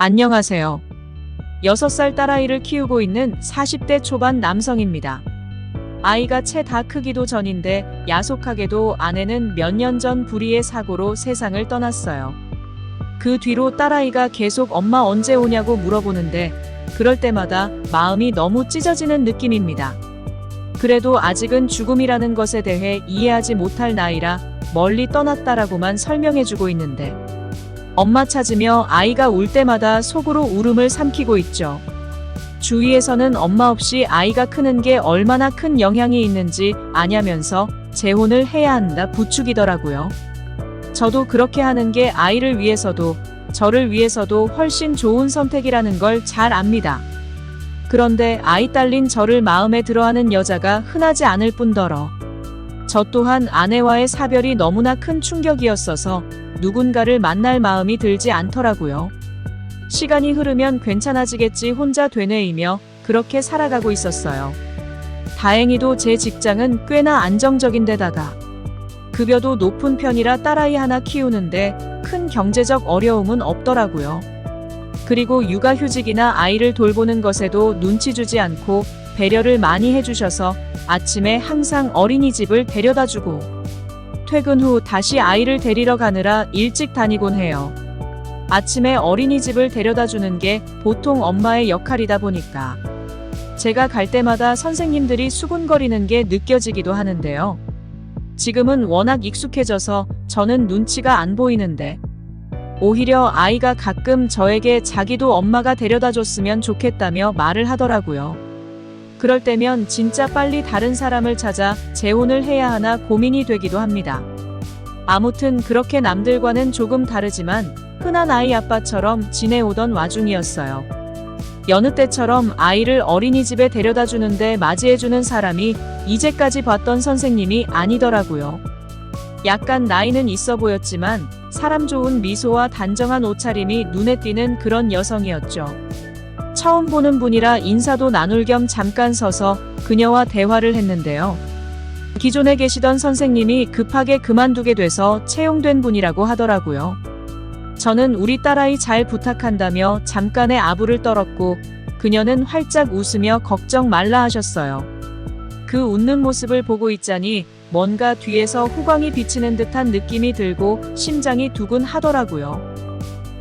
안녕하세요. 6살 딸아이를 키우고 있는 40대 초반 남성입니다. 아이가 채 다 크기도 전인데 야속하게도 아내는 몇 년 전 불의의 사고로 세상을 떠났어요. 그 뒤로 딸아이가 계속 엄마 언제 오냐고 물어보는데 그럴 때마다 마음이 너무 찢어지는 느낌입니다. 그래도 아직은 죽음이라는 것에 대해 이해하지 못할 나이라 멀리 떠났다라고만 설명해주고 있는데 엄마 찾으며 아이가 울 때마다 속으로 울음을 삼키고 있죠. 주위에서는 엄마 없이 아이가 크는 게 얼마나 큰 영향이 있는지 아냐면서 재혼을 해야 한다 부추기더라고요. 저도 그렇게 하는 게 아이를 위해서도 저를 위해서도 훨씬 좋은 선택이라는 걸 잘 압니다. 그런데 아이 딸린 저를 마음에 들어하는 여자가 흔하지 않을 뿐더러 저 또한 아내와의 사별이 너무나 큰 충격이었어서 누군가를 만날 마음이 들지 않더라고요. 시간이 흐르면 괜찮아지겠지 혼자 되뇌이며 그렇게 살아가고 있었어요. 다행히도 제 직장은 꽤나 안정적인데다가 급여도 높은 편이라 딸아이 하나 키우는데 큰 경제적 어려움은 없더라고요. 그리고 육아휴직이나 아이를 돌보는 것에도 눈치 주지 않고 배려를 많이 해주셔서 아침에 항상 어린이집을 데려다주고 퇴근 후 다시 아이를 데리러 가느라 일찍 다니곤 해요. 아침에 어린이집을 데려다주는 게 보통 엄마의 역할이다 보니까 제가 갈 때마다 선생님들이 수군거리는 게 느껴지기도 하는데요. 지금은 워낙 익숙해져서 저는 눈치가 안 보이는데 오히려 아이가 가끔 저에게 자기도 엄마가 데려다줬으면 좋겠다며 말을 하더라고요. 그럴 때면 진짜 빨리 다른 사람을 찾아 재혼을 해야 하나 고민이 되기도 합니다. 아무튼 그렇게 남들과는 조금 다르지만 흔한 아이 아빠처럼 지내오던 와중이었어요. 여느 때처럼 아이를 어린이집에 데려다 주는데 맞이해주는 사람이 이제까지 봤던 선생님이 아니더라고요. 약간 나이는 있어 보였지만 사람 좋은 미소와 단정한 옷차림이 눈에 띄는 그런 여성이었죠. 처음 보는 분이라 인사도 나눌 겸 잠깐 서서 그녀와 대화를 했는데요. 기존에 계시던 선생님이 급하게 그만두게 돼서 채용된 분이라고 하더라고요. 저는 우리 딸아이 잘 부탁한다며 잠깐의 아부를 떨었고 그녀는 활짝 웃으며 걱정 말라 하셨어요. 그 웃는 모습을 보고 있자니 뭔가 뒤에서 후광이 비치는 듯한 느낌이 들고 심장이 두근 하더라고요.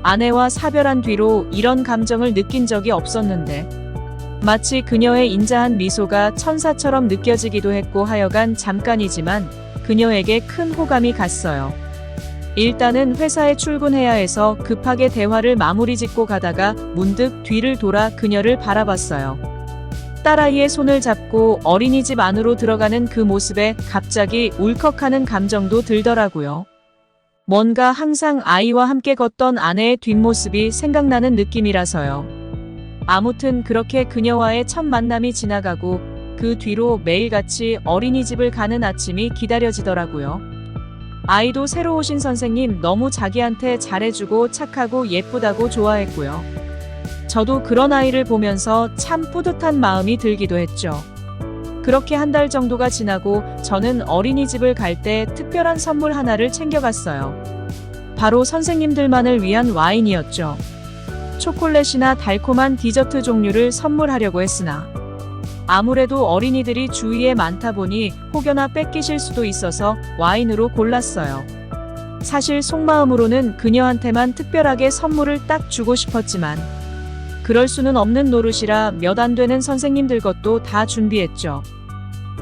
아내와 사별한 뒤로 이런 감정을 느낀 적이 없었는데 마치 그녀의 인자한 미소가 천사처럼 느껴지기도 했고 하여간 잠깐이지만 그녀에게 큰 호감이 갔어요. 일단은 회사에 출근해야 해서 급하게 대화를 마무리 짓고 가다가 문득 뒤를 돌아 그녀를 바라봤어요. 딸아이의 손을 잡고 어린이집 안으로 들어가는 그 모습에 갑자기 울컥하는 감정도 들더라고요. 뭔가 항상 아이와 함께 걷던 아내의 뒷모습이 생각나는 느낌이라서요. 아무튼 그렇게 그녀와의 첫 만남이 지나가고 그 뒤로 매일같이 어린이집을 가는 아침이 기다려지더라고요. 아이도 새로 오신 선생님 너무 자기한테 잘해주고 착하고 예쁘다고 좋아했고요. 저도 그런 아이를 보면서 참 뿌듯한 마음이 들기도 했죠. 그렇게 한 달 정도가 지나고 저는 어린이집을 갈 때 특별한 선물 하나를 챙겨갔어요. 바로 선생님들만을 위한 와인이었죠. 초콜릿이나 달콤한 디저트 종류를 선물하려고 했으나 아무래도 어린이들이 주위에 많다 보니 혹여나 뺏기실 수도 있어서 와인으로 골랐어요. 사실 속마음으로는 그녀한테만 특별하게 선물을 딱 주고 싶었지만 그럴 수는 없는 노릇이라 몇 안 되는 선생님들 것도 다 준비했죠.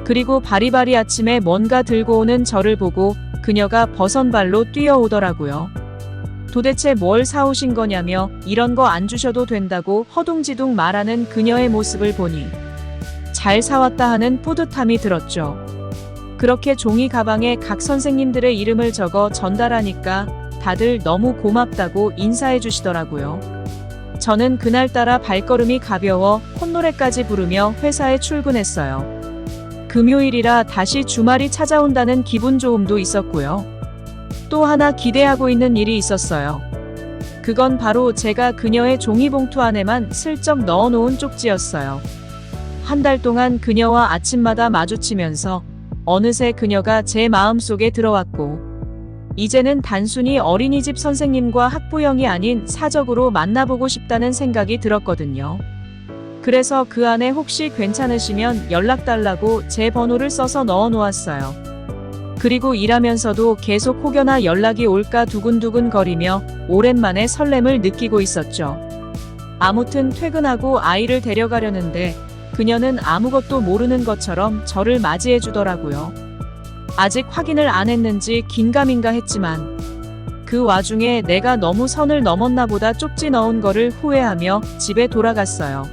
그리고 바리바리 아침에 뭔가 들고 오는 저를 보고 그녀가 버선발로 뛰어오더라고요. 도대체 뭘 사오신 거냐며 이런 거 안 주셔도 된다고 허둥지둥 말하는 그녀의 모습을 보니 잘 사왔다 하는 뿌듯함이 들었죠. 그렇게 종이 가방에 각 선생님들의 이름을 적어 전달하니까 다들 너무 고맙다고 인사해 주시더라고요. 저는 그날따라 발걸음이 가벼워 콧노래까지 부르며 회사에 출근했어요. 금요일이라 다시 주말이 찾아온다는 기분 좋음도 있었고요. 또 하나 기대하고 있는 일이 있었어요. 그건 바로 제가 그녀의 종이봉투 안에만 슬쩍 넣어놓은 쪽지였어요. 한 달 동안 그녀와 아침마다 마주치면서 어느새 그녀가 제 마음속에 들어왔고 이제는 단순히 어린이집 선생님과 학부형이 아닌 사적으로 만나보고 싶다는 생각이 들었거든요. 그래서 그 안에 혹시 괜찮으시면 연락 달라고 제 번호를 써서 넣어 놓았어요. 그리고 일하면서도 계속 혹여나 연락이 올까 두근두근 거리며 오랜만에 설렘을 느끼고 있었죠. 아무튼 퇴근하고 아이를 데려가려는데 그녀는 아무것도 모르는 것처럼 저를 맞이해 주더라고요. 아직 확인을 안 했는지 긴가민가 했지만 그 와중에 내가 너무 선을 넘었나 보다 쪽지 넣은 거를 후회하며 집에 돌아갔어요.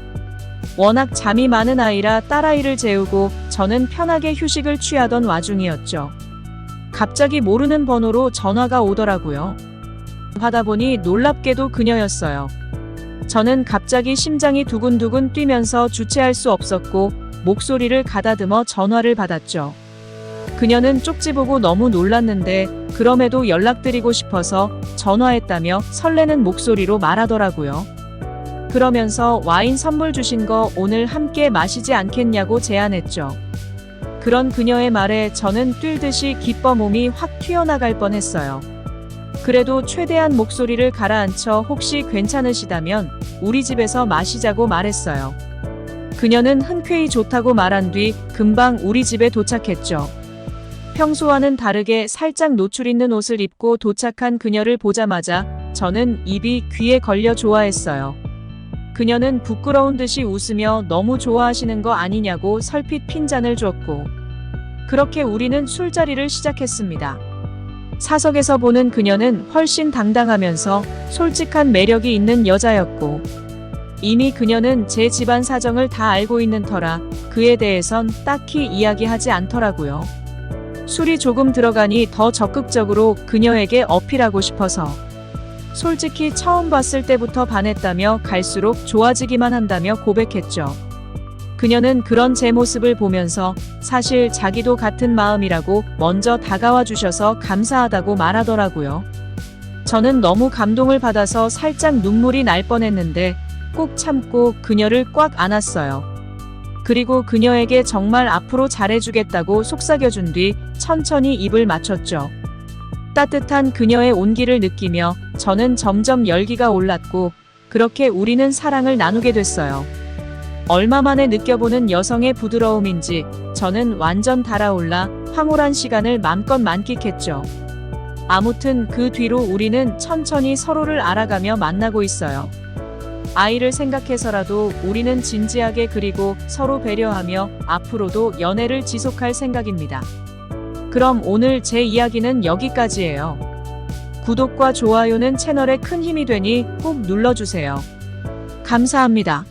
워낙 잠이 많은 아이라 딸아이를 재우고 저는 편하게 휴식을 취하던 와중이었죠. 갑자기 모르는 번호로 전화가 오더라고요. 하다 보니 놀랍게도 그녀였어요. 저는 갑자기 심장이 두근두근 뛰면서 주체할 수 없었고 목소리를 가다듬어 전화를 받았죠. 그녀는 쪽지 보고 너무 놀랐는데 그럼에도 연락드리고 싶어서 전화했다며 설레는 목소리로 말하더라고요. 그러면서 와인 선물 주신 거 오늘 함께 마시지 않겠냐고 제안했죠. 그런 그녀의 말에 저는 뛸듯이 기뻐 몸이 확 튀어나갈 뻔했어요. 그래도 최대한 목소리를 가라앉혀 혹시 괜찮으시다면 우리 집에서 마시자고 말했어요. 그녀는 흔쾌히 좋다고 말한 뒤 금방 우리 집에 도착했죠. 평소와는 다르게 살짝 노출 있는 옷을 입고 도착한 그녀를 보자마자 저는 입이 귀에 걸려 좋아했어요. 그녀는 부끄러운 듯이 웃으며 너무 좋아하시는 거 아니냐고 설핏 핀잔을 줬고 그렇게 우리는 술자리를 시작했습니다. 사석에서 보는 그녀는 훨씬 당당하면서 솔직한 매력이 있는 여자였고 이미 그녀는 제 집안 사정을 다 알고 있는 터라 그에 대해선 딱히 이야기하지 않더라고요. 술이 조금 들어가니 더 적극적으로 그녀에게 어필하고 싶어서 솔직히 처음 봤을 때부터 반했다며 갈수록 좋아지기만 한다며 고백했죠. 그녀는 그런 제 모습을 보면서 사실 자기도 같은 마음이라고 먼저 다가와 주셔서 감사하다고 말하더라고요. 저는 너무 감동을 받아서 살짝 눈물이 날 뻔했는데 꾹 참고 그녀를 꽉 안았어요. 그리고 그녀에게 정말 앞으로 잘해주겠다고 속삭여준 뒤 천천히 입을 맞췄죠. 따뜻한 그녀의 온기를 느끼며 저는 점점 열기가 올랐고 그렇게 우리는 사랑을 나누게 됐어요. 얼마 만에 느껴보는 여성의 부드러움인지 저는 완전 달아올라 황홀한 시간을 맘껏 만끽했죠. 아무튼 그 뒤로 우리는 천천히 서로를 알아가며 만나고 있어요. 아이를 생각해서라도 우리는 진지하게 그리고 서로 배려하며 앞으로도 연애를 지속할 생각입니다. 그럼 오늘 제 이야기는 여기까지예요. 구독과 좋아요는 채널에 큰 힘이 되니 꼭 눌러주세요. 감사합니다.